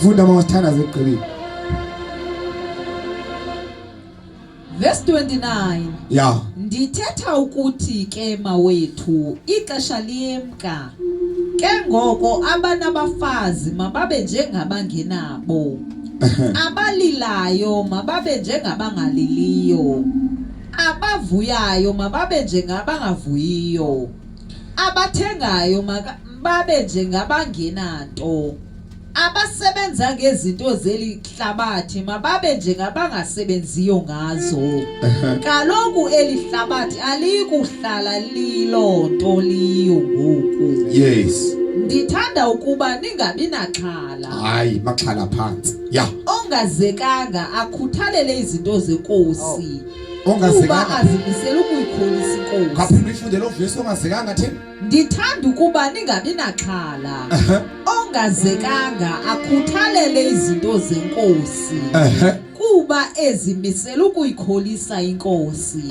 Funda mawasithanda zegqibile. Verse 29. Yeah. Ndithetha ukuthi ke mawethu ixesha liyemka. Ke ngoko abanabafazi mababe njengabangenabo. Abalilayo mababe njengabangaliliyo. Abavuyayo mababe njengabangavuyiyo. Abathengayo mababe njengabangenanto. Abasebenza ngezinto zelihlabathi mababe njengabangasebenziyo ngazo. Kaloku elihlabathi alikuhlala lilonto liyo ngoku. Yes. Ndithanda ukuba ningabi naxhala. Hayi maxhala phansi. Yeah. Ongazekanga akhuthalele izinto zenkosi. Ongazekanga azimisela ukuyikholisa inkosi. Kaphinde ifunde lo verse ongazekanga thina. Ndithanda ukuba ningabi naxhala. Ongazekanga akhuthalele izinto zenkosi. Kuba ezimisela ukuyikholisa inkosi.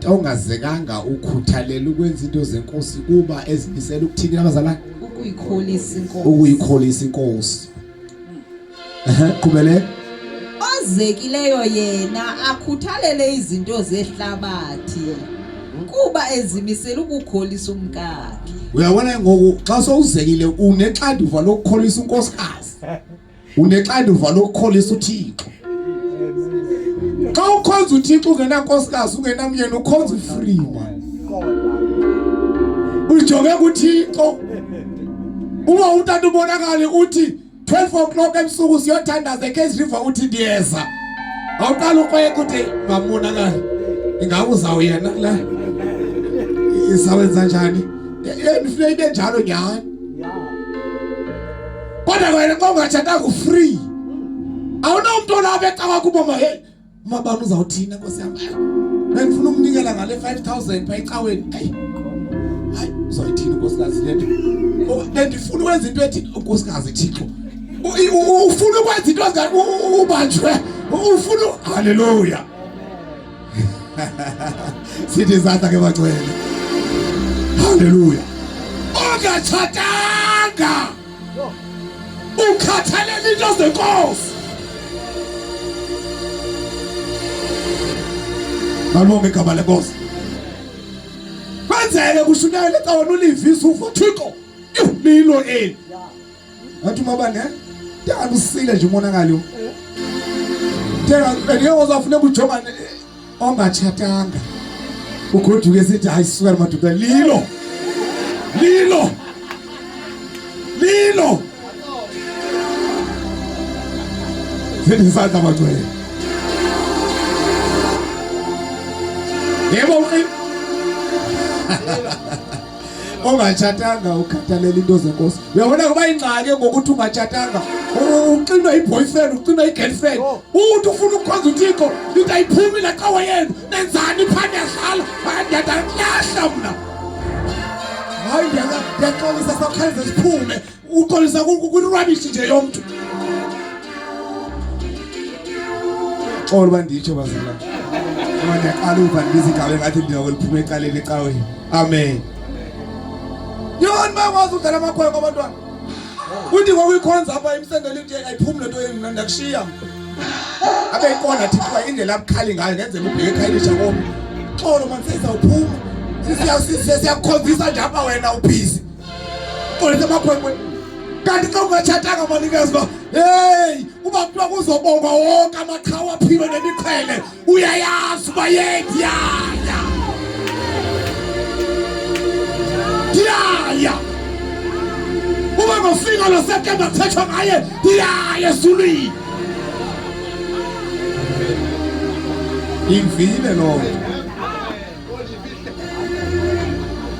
Ongazekanga ukhuthalela ukwenza izinto zenkosi kuba ezimisela ukuthini abazalwane? Ukuyikholisa inkosi. Ukuyikholisa inkosi. Qhubele. Ozekileyo yena akhuthalele izinto zehlabathi kuba ezimisela ukukholisa umkakhe. Uyabona ngoku xa sowuzekile unexanduva lokukholisa unkosikazi. Unexanduva lokukholisa uThixo. Xa ukhonza uThixo ungenankosikazi ungenamyeni ukhonza free man. Ujonge kuThixo. Uma untanta ubonakala uthi 12 o'clock ebusuku siyothandaza eCase River uthi ndiyeza. Awuqala uqoye ukuthi mamonakala. Ingabe uzawuyena la? Isawenza kanjani? Yena ibe njalo nyani. Kodwa wena xa ungathandanga free. Awunomuntu olabe ecawa kuba hey mabani uzawuthina Nkosi yami. Ngifuna umnikela ngale 5000 pha ecaweni. Hayi uzoyithina unkosikazi lento. Bendifuna ukwenza into ethi unkosikazi Thixo. Ufuna ukwenza into ezingani ubanjwe. Ufuna haleluya. Sithi izandla ke bacwele. Haleluya. Ongathandanga. Ukhathalela into zenkosi. Malibonge igama lenkosi. Kwenzeke kushunele xa wena ulivisa ufa Thixo. Lilo eli. Wathi mabane Teka usile nje umonakalo. Teka bengiyozafuna ukujongana ongatshatanga. Ugoduke sithi hayi suka madoda lilo. Lilo. Lilo. Sendisanda bagcwele. Yebo uqini. Ongatshatanga ukhathalela into zenkosi. Uyabona kuba ingxaki ngokuthi ungatshatanga. Uqinwa iboyfriend, uqinwa igirlfriend. Uthi ufuna ukukhonza uThixo, into ayiphumi la xa wayena. Nenzani phana yadlala? Ngiyadala mna. Hayi ndiyaxolisa sakhaze siphume. Uxolisa kurubbish nje yomntu. Xolo banditsho bazalwane. Manje aqala ubandisa igaba ngathi ndiyakoliphuma eqaleni ecaweni. Amen. Yona bakwazi udlala amakhweko abantwana. Uthi ngokuyikhonza apha emsengele into ayiphumi lento yena ndakushiya. Abe iqonda Thixo indlela abukhali ngayo ngenzela ubheke ekhayisha komi. Xolo manje sesizaphuma. Siyakukhonzisa nje apha wena ubhizi. Xolisa amakhweko. Kanti xa ungatshatanga manikazi ba hey uba kuthiwa kuzobongwa wonke amaqhawe aphiwe nemiqhele uyayazi uba yediyaya uba ngofika lo September kuthethwa ngaye diyaya ezulwini imvile lo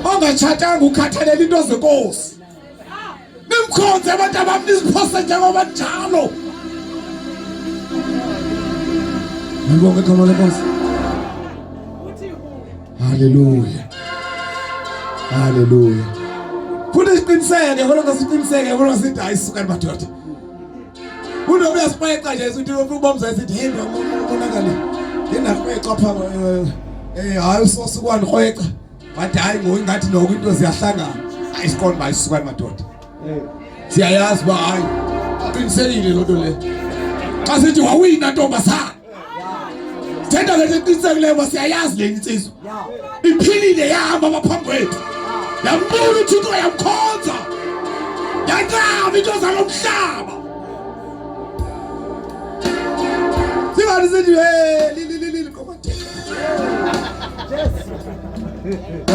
ongatshatanga ukhathalela into zenkosi. Nimkhonze abantu abamniziphose njengoba njalo. Ngibonge igama lenkosi. Haleluya. Haleluya. Futhi isiqiniseke kodwa ngasiqiniseke kodwa sithi ayisuka madoda. Uno uyasipayeqa nje uthi ubomza esithi hey ngibonakala. Ngena kweqa pha hayi usosukwani kweqa. Bathi hayi ngoingathi noko into ziyahlangana. Ayisiqonda bayisuka madoda. Siyayazi ba hayi qinisekile lo nto le xa sithi wawina ntombazana thetha le qinisekileyo uba siyayazi le insizwa iphilile yahamba ngaphambi kwethu yambula uThixo yamkhonza yanqaba into zalo mhlaba singathi sithi lili komande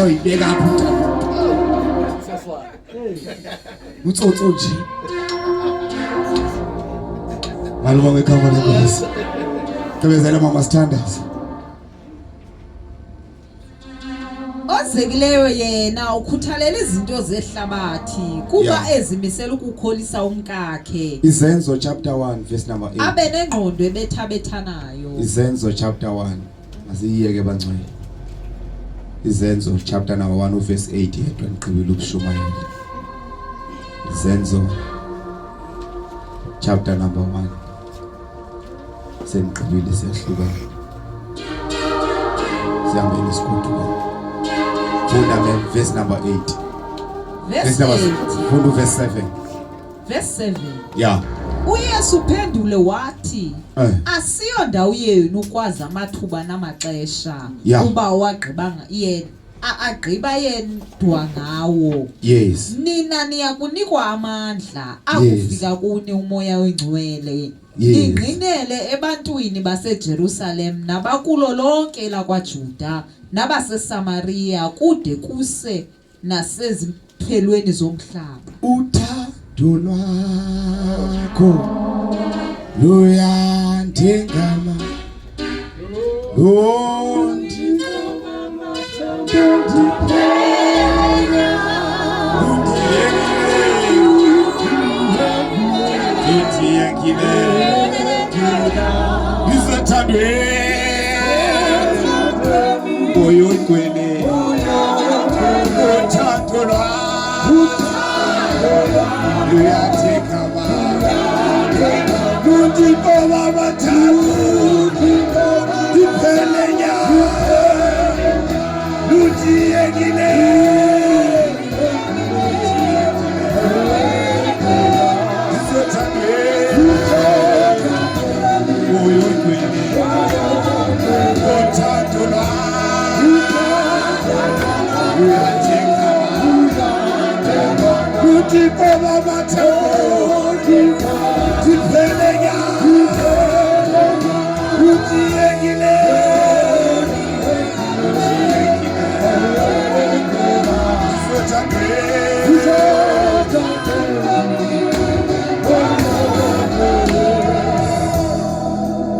oyibeka apho utsotso nje malunga ngegama lenkosi tebezela mama Sithandazi ozekileyo yena ukhuthalela izinto zehlabathi kuba ezimisela ukukholisa umkakhe. Izenzo chapter 1 verse number 8 abe nengqondo ebethabethanayo. Izenzo chapter 1 asiyeke bangcwele. Izenzo chapter number 1 verse 8 yedwa niqhibile ubushumayela. Izenzo chapter number 1 seniqhibile siyahlukana siyambeni isikhuthula. Fundament verse number 8 verse 8 fundu verse 7 verse 7 yeah. uYesu uphendule wathi asiyo ndawo yenu ukwazi amathuba namaxesha kuba wagqibanga yena agqiba yedwa ngawo. Yes. Nina niyakunikwa amandla akufika kuni umoya oyingcwele. Ingqinele ebantwini baseJerusalem nabakulo lonke lakwaJuda nabaseSamaria kude kuse naseziphelweni zomhlaba. Uthando lwakho luyandingama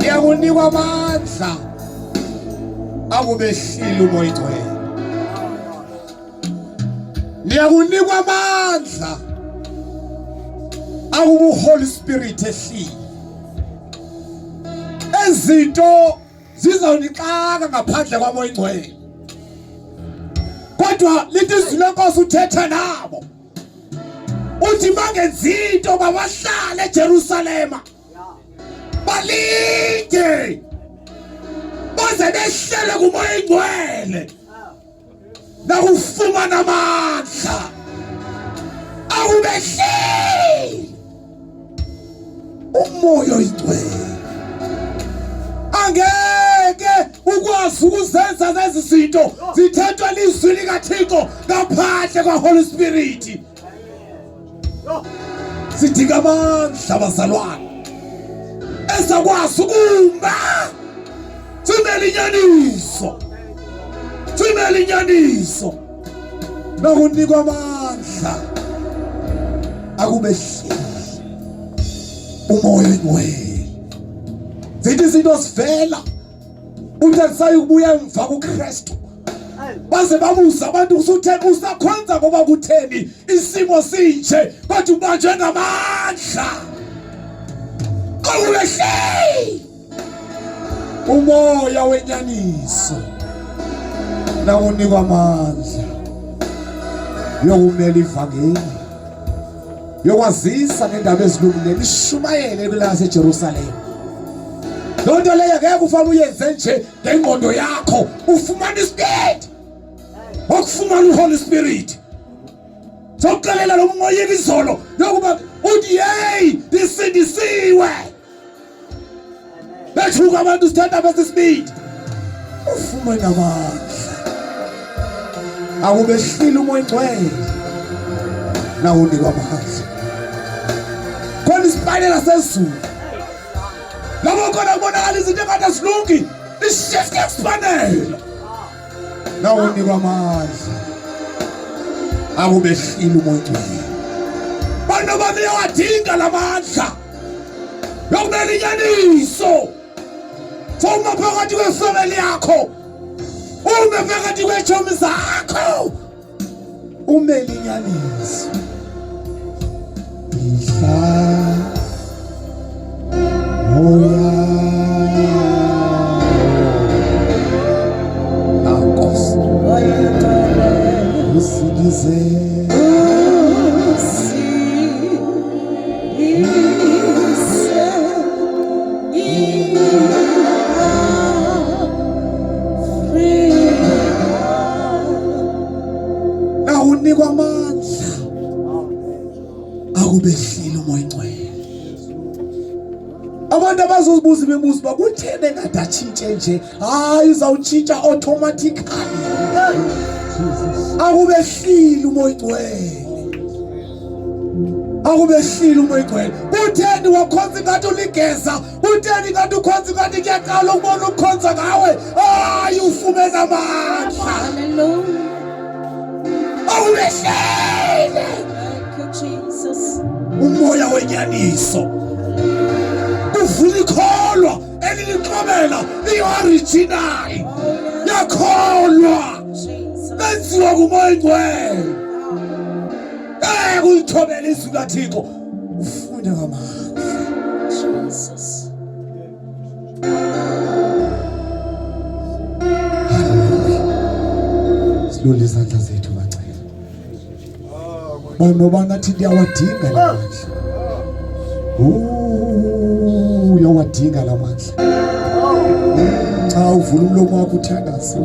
yakunikwa amandla akubehlile umoya oyingcwele. Niyakunikwa amandla akubu Holy Spirit ehlile. Ezinto zizawunixaka ngaphandle kwamoya oyingcwele. Kodwa lithi izwi lenkosi uthetha nabo. Uthi bangenzi into babahlale eJerusalema. Balinde baze behlele kumoya oyingcwele nakufumana amandla akubehlile umoya oyingcwele. Angeke ukwazi ukuzenza lezi zinto zithethwa lizwi likaThixo ngaphandle kwaHoly Spirit. Sidinga amandla bazalwane esakwazi ukuma thumela inyaniso nokunikwa amandla akubehlile umoya oyingcwele. Zithi izinto sivela uthi sayokubuya emva kuKristu baze babuza abantu usutheni usakhonza ngoba kutheni isimo sinje kodwa ubanjwe ngamandla akubehlile umoya wenyaniso nawunikwa amandla yokumela ivangeli yokwazisa ngendaba ezilungileyo lishumayele kwelaseJerusalem. Lonto leyo ngeke ufane uyenze nje ngengqondo yakho ufumana ispirit wakufumana uHoly Spirit sokuxelela lo moya izolo yokuba uthi hey this Bayathuka abantu, stand up esisibindi. Ufumene amandla. Akubehlile umoya ingcwele. Nawo unikwa amandla. Khona isibayela sezulu. Labo khona kubonakala izinto engathi asilungi. Ishift expanded. Nawo unikwa amandla. Akubehlile umoya ingcwele. Bantu bami yawadinga lamandla. Yokumele inyaniso. Uma phakathi kwefamily yakho. Uma phakathi kwechomi zakho. Umele inyaniso. Ihla. Moya. Nakos. Usidize. Unikwa amandla. Akubehlile umoya ingcwele. Abantu abazozibuza imibuzo bakuthene engathi atshintshe nje. Hayi uzawutshintsha automatically. Akubehlile umoya ingcwele. Akubehlile umoya ingcwele. Kutheni wakhonza ngathi uligeza? Kutheni ngathi ukhonza ngathi kuyaqala ukubona ukukhonza ngawe? Hayi ufumene amandla. Hallelujah. Awubehlele. Thank you, Jesus. Umoya wenyaniso. Uvula ikholwa eliliqhubela i-original. Yakholwa. Lenziwa kumoya ingcwele. Kulithobela izwi laThixo. Ufunde ngamandla. Jesus. Silule izandla zethu bacela. Banoba nathi ndiyawadinga la mandla. Uyawadinga la mandla. Xa uvula umlomo wakho uthandaze.